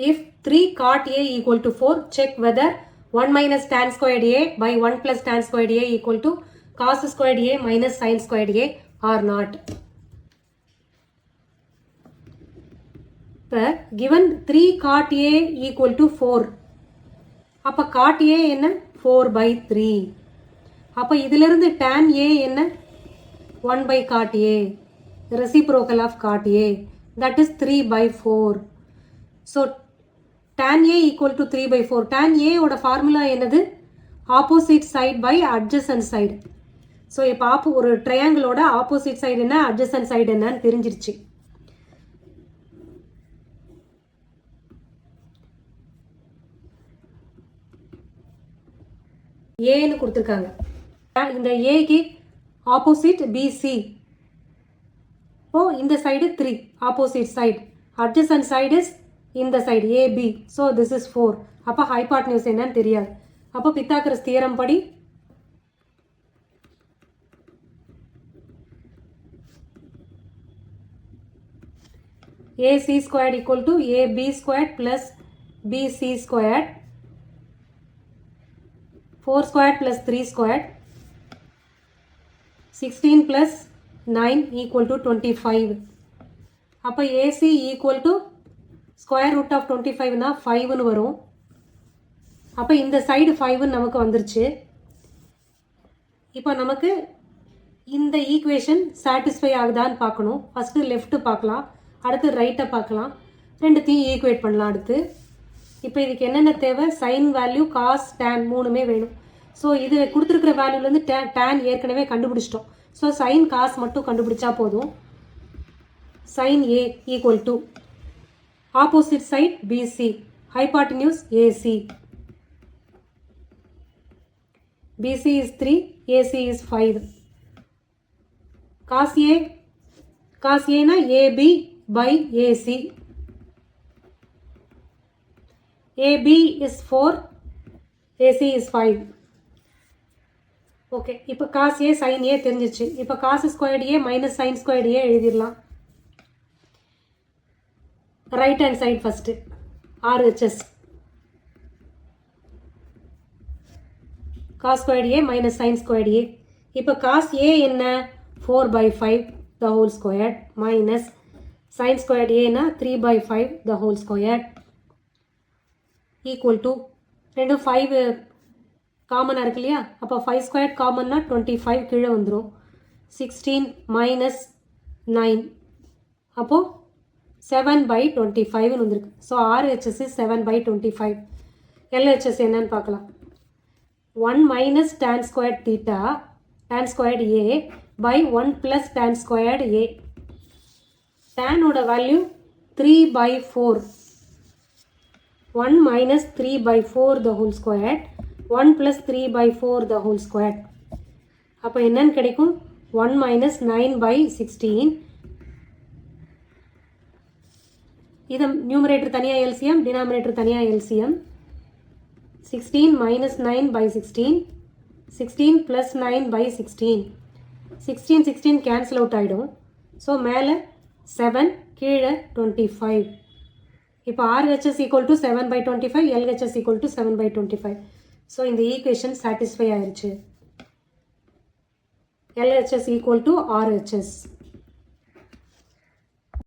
If 3 cot A equal to 4, check whether 1 minus tan squared A by 1 plus tan squared A equal to cos squared A minus sin squared A or not. இப்போ given 3 cot A equal to 4. அப்போ cot A என்ன 4 by 3. அப்போ இதிலிருந்து tan A என்ன 1 by cot A. Reciprocal of cot A. That is 3 by 4. So tan A equal to 3 by 4. Tan A ஓட formula என்னது opposite side by adjacent side. So இப்போ ஒரு ட்ரையாங்கிளோட ஆப்போசிட் சைடு என்ன அட்ஜசன்ட் சைடு என்னன்னு தெரிஞ்சிருச்சு. ஏன்னு கொடுத்துருக்காங்க. இந்த ஏக்கு ஆப்போசிட் பிசி. ஓ இந்த side 3 opposite side. Adjacent side is இந்த side AB. So this is 4. அப்போ ஹைபாட்னியூஸ் என்னன்னு தெரியாது. அப்போ பித்தாகரஸ் தியரம் படி AC squared equal to AB squared plus BC squared 4 squared plus 3 squared 16 plus 9 equal to 25. அப்போ AC equal to square root of 25 னா 5ன்னு வரும். அப்போ இந்த சைடு 5ன்னு நமக்கு வந்துருச்சு. இப்போ நமக்கு இந்த ஈக்குவேஷன் சாட்டிஸ்ஃபை ஆகுதான்னு பார்க்கணும். ஃபஸ்ட்டு லெஃப்ட்டு பார்க்கலாம், அடுத்து ரைட்டை பார்க்கலாம். ரெண்டுத்தையும் ஈக்குவேட் பண்ணலாம் அடுத்து. இப்போ இதுக்கு என்னென்ன தேவை சைன் வேல்யூ காஸ் டேன் மூணுமே வேணும். ஸோ இது கொடுத்துருக்குற வேல்யூலேருந்து டேன் ஏற்கனவே கண்டுபிடிச்சிட்டோம். ஸோ சைன் காஸ் மட்டும் கண்டுபிடிச்சா போதும். Sine A equal to opposite side BC hypotenuse AC. BC is 3, AC is 5. Cos A na AB by AC. AB is 4, AC is 5. Okay, இப்போ cos A sin A தெரிஞ்சிச்சு. இப்போ cos squared A minus sin squared A எழுதிடலாம். Right hand side first RHS cos squared A minus sin squared A. இப்போ cos A என்ன 4 by 5 the whole squared minus sin squared A na 3 by 5 the whole squared equal to ரெண்டு 5 காமனாக இருக்கு இல்லையா. அப்போ 5 squared காமன்னா 25 கீழே வந்துடும். 16 minus 9 அப்போது 7 by 25 வந்துருக்கு. So RHS is 7 by 25. LHS என்னன்னு பார்க்கலாம். 1 minus tan squared theta tan squared A by 1 plus tan squared A. Tan ஓட value 3 by 4. 1 minus 3 by 4 the whole squared 1 plus 3 by 4 the whole squared. அப்போ என்னன்னு கிடைக்கும் 1 minus 9 by 16. இது numerator தனியாக LCM, denominator தனியாக LCM. 16 minus 9 by 16, 16 plus 9 by 16. 16 cancel out ஆகிடும். So மேலே 7 கீழே 25. இப்போ RHS equal to 7 by 25, LHS equal to 7 by 25. So இந்த ஈக்குவேஷன் சாட்டிஸ்ஃபை ஆயிடுச்சு. LHS equal to RHS.